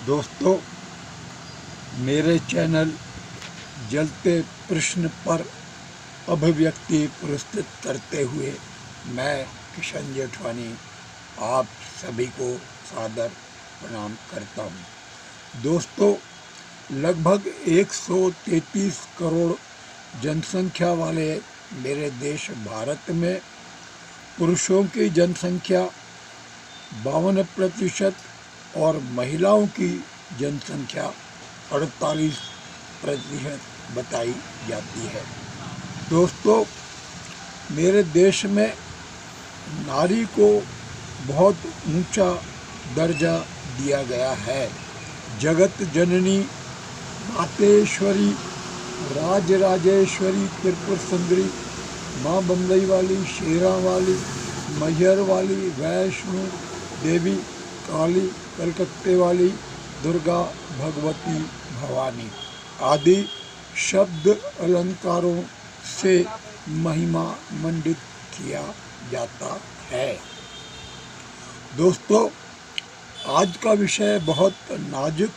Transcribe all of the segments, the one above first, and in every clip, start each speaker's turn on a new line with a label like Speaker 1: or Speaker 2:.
Speaker 1: दोस्तों, मेरे चैनल जलते प्रश्न पर अभिव्यक्ति प्रस्तुत करते हुए मैं किशन जेठवानी आप सभी को सादर प्रणाम करता हूँ। दोस्तों, लगभग 133 करोड़ जनसंख्या वाले मेरे देश भारत में पुरुषों की जनसंख्या 52% और महिलाओं की जनसंख्या 48% बताई जाती है। दोस्तों, मेरे देश में नारी को बहुत ऊंचा दर्जा दिया गया है। जगत जननी, मातेश्वरी, राजराजेश्वरी, त्रिपुर सुंदरी, माँ बम्बई वाली, शेरा वाली, मैहर वाली, वैष्णो देवी, काली, कलकत्ते वाली, दुर्गा, भगवती, भवानी आदि शब्द अलंकारों से महिमा मंडित किया जाता है। दोस्तों, आज का विषय बहुत नाजुक,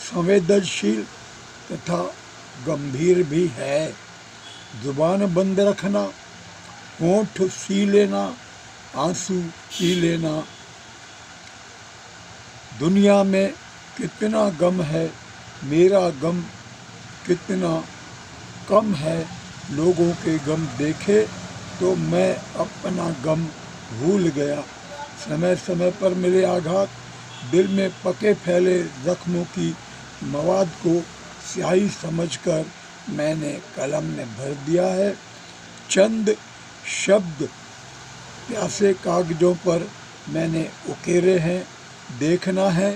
Speaker 1: संवेदनशील तथा गंभीर भी है। जुबान बंद रखना, होंठ सी लेना, आंसू पी लेना। दुनिया में कितना गम है, मेरा गम कितना कम है। लोगों के गम देखे तो मैं अपना गम भूल गया। समय समय पर मिले आघात, दिल में पके फैले जख्मों की मवाद को स्याही समझकर मैंने कलम में भर दिया है। चंद शब्द प्यासे कागजों पर मैंने उकेरे हैं। देखना है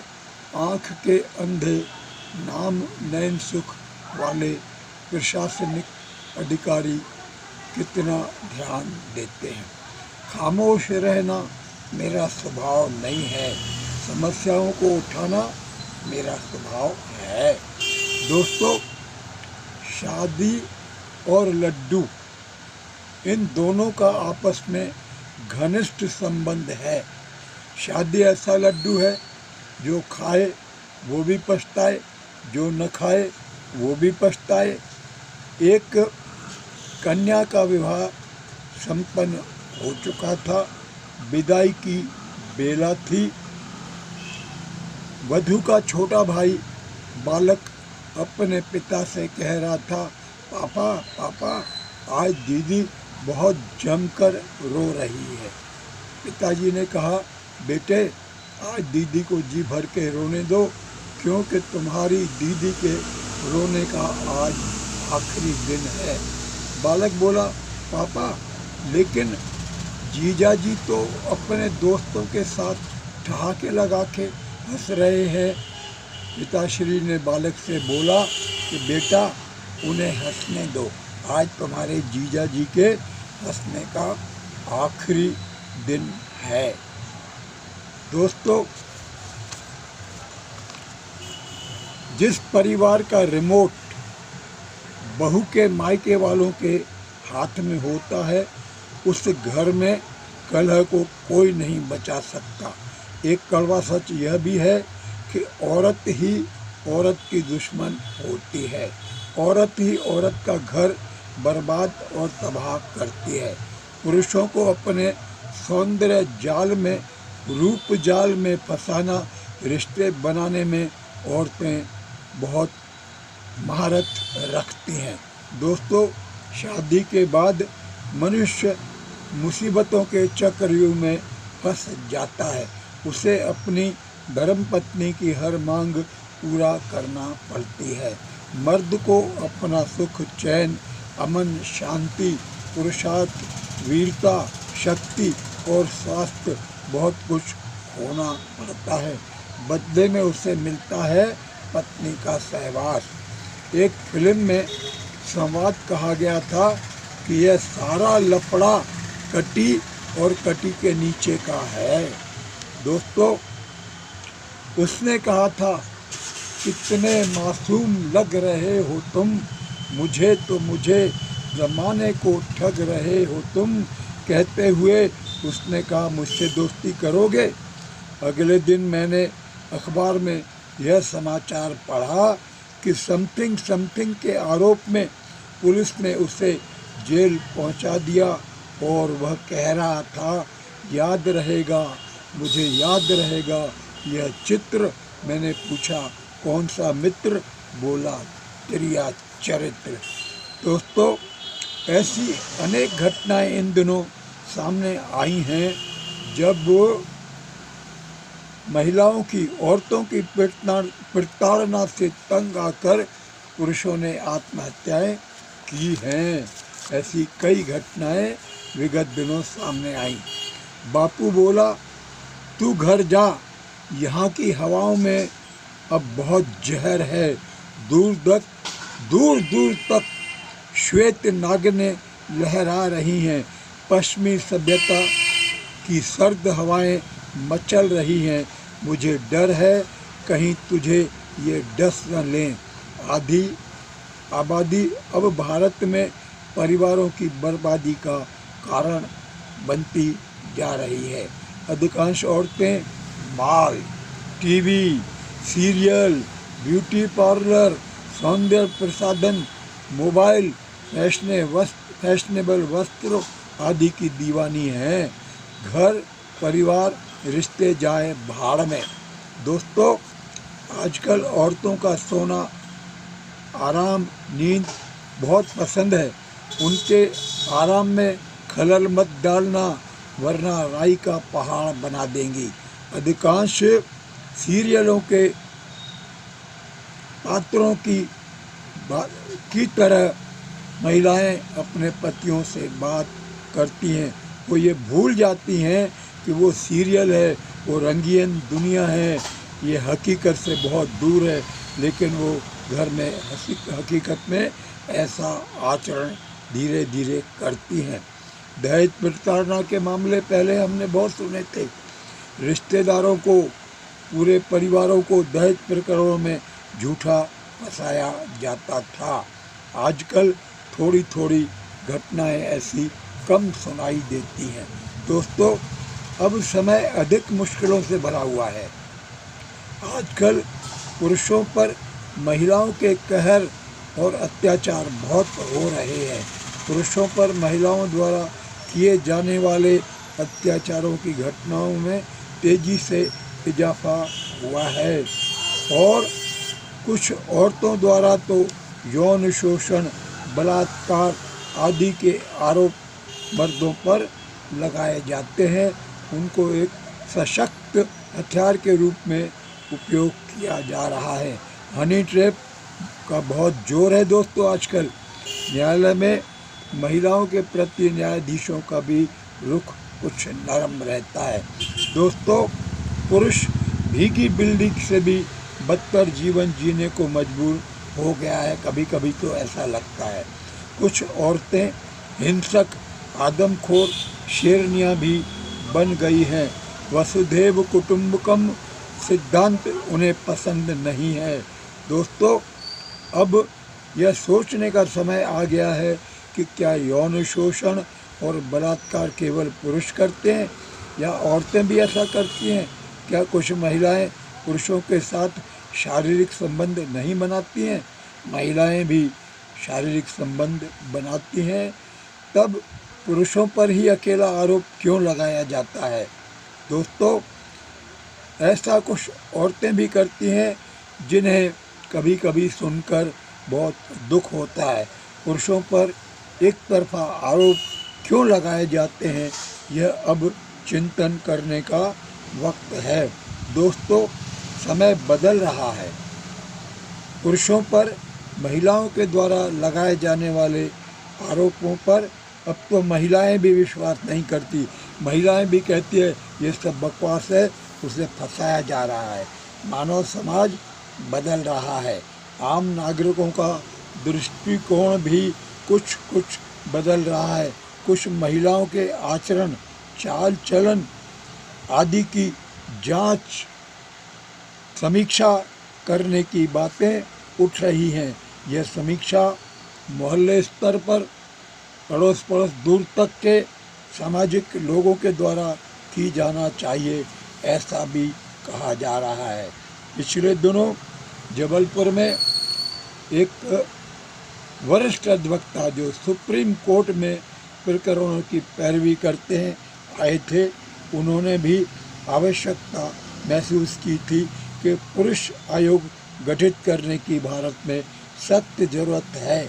Speaker 1: आँख के अंधे नाम नैन सुख वाले प्रशासनिक अधिकारी कितना ध्यान देते हैं। खामोश रहना मेरा स्वभाव नहीं है, समस्याओं को उठाना मेरा स्वभाव है। दोस्तों, शादी और लड्डू, इन दोनों का आपस में घनिष्ठ संबंध है। शादी ऐसा लड्डू है, जो खाए वो भी पछताए, जो न खाए वो भी पछताए। एक कन्या का विवाह संपन्न हो चुका था। विदाई की बेला थी। वधू का छोटा भाई बालक अपने पिता से कह रहा था, पापा पापा, आज दीदी बहुत जमकर रो रही है। पिताजी ने कहा, बेटे, आज दीदी को जी भर के रोने दो, क्योंकि तुम्हारी दीदी के रोने का आज आखिरी दिन है। बालक बोला, पापा, लेकिन जीजा जी तो अपने दोस्तों के साथ ठहाके लगा के हंस रहे हैं। पिताश्री ने बालक से बोला कि बेटा, उन्हें हंसने दो, आज तुम्हारे जीजा जी के हंसने का आखिरी दिन है। दोस्तों, जिस परिवार का रिमोट बहू के मायके वालों के हाथ में होता है, उस घर में कलह को कोई नहीं बचा सकता। एक कड़वा सच यह भी है कि औरत ही औरत की दुश्मन होती है। औरत ही औरत का घर बर्बाद और तबाह करती है। पुरुषों को अपने सौंदर्य जाल में, रूप जाल में फंसाना, रिश्ते बनाने में औरतें बहुत महारत रखती हैं। दोस्तों, शादी के बाद मनुष्य मुसीबतों के चक्रव्यूह में फंस जाता है। उसे अपनी धर्मपत्नी की हर मांग पूरा करना पड़ती है। मर्द को अपना सुख, चैन, अमन, शांति, पुरुषार्थ, वीरता, शक्ति और स्वास्थ्य बहुत कुछ खोना पड़ता है। बदले में उसे मिलता है पत्नी का सहवास। एक फिल्म में संवाद कहा गया था कि यह सारा लफड़ा कटी और कटी के नीचे का है। दोस्तों, उसने कहा था, कितने मासूम लग रहे हो तुम, मुझे तो मुझे ज़माने को ठग रहे हो तुम। कहते हुए उसने कहा, मुझसे दोस्ती करोगे? अगले दिन मैंने अखबार में यह समाचार पढ़ा कि समथिंग समथिंग के आरोप में पुलिस ने उसे जेल पहुंचा दिया और वह कह रहा था, याद रहेगा, मुझे याद रहेगा यह चित्र। मैंने पूछा, कौन सा मित्र? बोला, तेरिया चरित्र। दोस्तों, ऐसी अनेक घटनाएं इन दिनों सामने आई हैं जब महिलाओं की, औरतों की प्रताड़ना से तंग आकर पुरुषों ने आत्महत्याएं की हैं। ऐसी कई घटनाएं विगत दिनों सामने आई। बापू बोला, तू घर जा, यहाँ की हवाओं में अब बहुत जहर है। दूर दूर तक श्वेत नागिनें लहरा रही हैं। पश्चिमी सभ्यता की सर्द हवाएं मचल रही हैं। मुझे डर है कहीं तुझे ये डस न लें। आधी आबादी अब भारत में परिवारों की बर्बादी का कारण बनती जा रही है। अधिकांश औरतें माल, टीवी, सीरियल, ब्यूटी पार्लर, सौंदर्य प्रसाधन, मोबाइल, फैशनेबल वस्त्र आदि की दीवानी हैं। घर परिवार रिश्ते जाए भाड़ में। दोस्तों, आजकल औरतों का सोना, आराम, नींद बहुत पसंद है। उनके आराम में खलल मत डालना, वरना राई का पहाड़ बना देंगी। अधिकांश सीरियलों के पात्रों की तरह महिलाएं अपने पतियों से बात करती हैं। वो ये भूल जाती हैं कि वो सीरियल है, वो रंगीन दुनिया है, ये हकीकत से बहुत दूर है। लेकिन वो घर में हकीकत में ऐसा आचरण धीरे धीरे करती हैं। दहेज प्रताड़ना के मामले पहले हमने बहुत सुने थे। रिश्तेदारों को, पूरे परिवारों को दहेज प्रकरणों में झूठा फंसाया जाता था। आजकल थोड़ी थोड़ी घटनाएं ऐसी कम सुनाई देती हैं। दोस्तों, अब समय अधिक मुश्किलों से भरा हुआ है। आजकल पुरुषों पर महिलाओं के कहर और अत्याचार बहुत हो रहे हैं। पुरुषों पर महिलाओं द्वारा किए जाने वाले अत्याचारों की घटनाओं में तेजी से इजाफा हुआ है और कुछ औरतों द्वारा तो यौन शोषण, बलात्कार आदि के आरोप मर्दों पर लगाए जाते हैं। उनको एक सशक्त हथियार के रूप में उपयोग किया जा रहा है। हनी ट्रैप का बहुत जोर है दोस्तों आजकल। न्यायालय में महिलाओं के प्रति न्यायाधीशों का भी रुख कुछ नरम रहता है। दोस्तों, पुरुष भीगी बिल्डिंग से भी बदतर जीवन जीने को मजबूर हो गया है। कभी कभी तो ऐसा लगता है। कुछ औरतें हिंसक, आदमखोर शेरनियाँ भी बन गई हैं। वसुधैव कुटुंबकम सिद्धांत उन्हें पसंद नहीं है। दोस्तों, अब यह सोचने का समय आ गया है कि क्या यौन शोषण और बलात्कार केवल पुरुष करते हैं या औरतें भी ऐसा करती हैं? क्या कुछ महिलाएं पुरुषों के साथ शारीरिक संबंध नहीं बनाती हैं? महिलाएं भी शारीरिक संबंध बनाती हैं। तब पुरुषों पर ही अकेला आरोप क्यों लगाया जाता है? दोस्तों, ऐसा कुछ औरतें भी करती हैं जिन्हें कभी कभी सुनकर बहुत दुख होता है। पुरुषों पर एक तरफा आरोप क्यों लगाए जाते हैं, यह अब चिंतन करने का वक्त है। दोस्तों, समय बदल रहा है। पुरुषों पर महिलाओं के द्वारा लगाए जाने वाले आरोपों पर अब तो महिलाएं भी विश्वास नहीं करती। महिलाएं भी कहती है ये सब बकवास है, उसे फंसाया जा रहा है। मानव समाज बदल रहा है। आम नागरिकों का दृष्टिकोण भी कुछ कुछ बदल रहा है। कुछ महिलाओं के आचरण, चाल चलन आदि की जांच, समीक्षा करने की बातें उठ रही हैं। यह समीक्षा मोहल्ले स्तर पर, पड़ोस पड़ोस दूर तक के सामाजिक लोगों के द्वारा की जाना चाहिए, ऐसा भी कहा जा रहा है। पिछले दिनों जबलपुर में एक वरिष्ठ अधिवक्ता जो सुप्रीम कोर्ट में प्रकरणों की पैरवी करते हैं आए थे। उन्होंने भी आवश्यकता महसूस की थी कि पुरुष आयोग गठित करने की भारत में सख्त ज़रूरत है।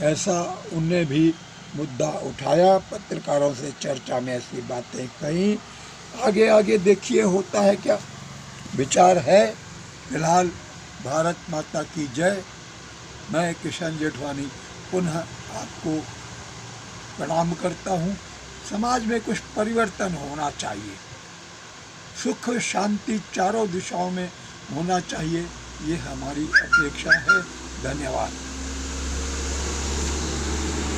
Speaker 1: ऐसा उनने भी मुद्दा उठाया, पत्रकारों से चर्चा में ऐसी बातें कहीं। आगे आगे देखिए होता है क्या। विचार है। फिलहाल भारत माता की जय। मैं किशन जेठवानी पुनः आपको प्रणाम करता हूँ। समाज में कुछ परिवर्तन होना चाहिए, सुख शांति चारों दिशाओं में होना चाहिए, ये हमारी अपेक्षा है। धन्यवाद।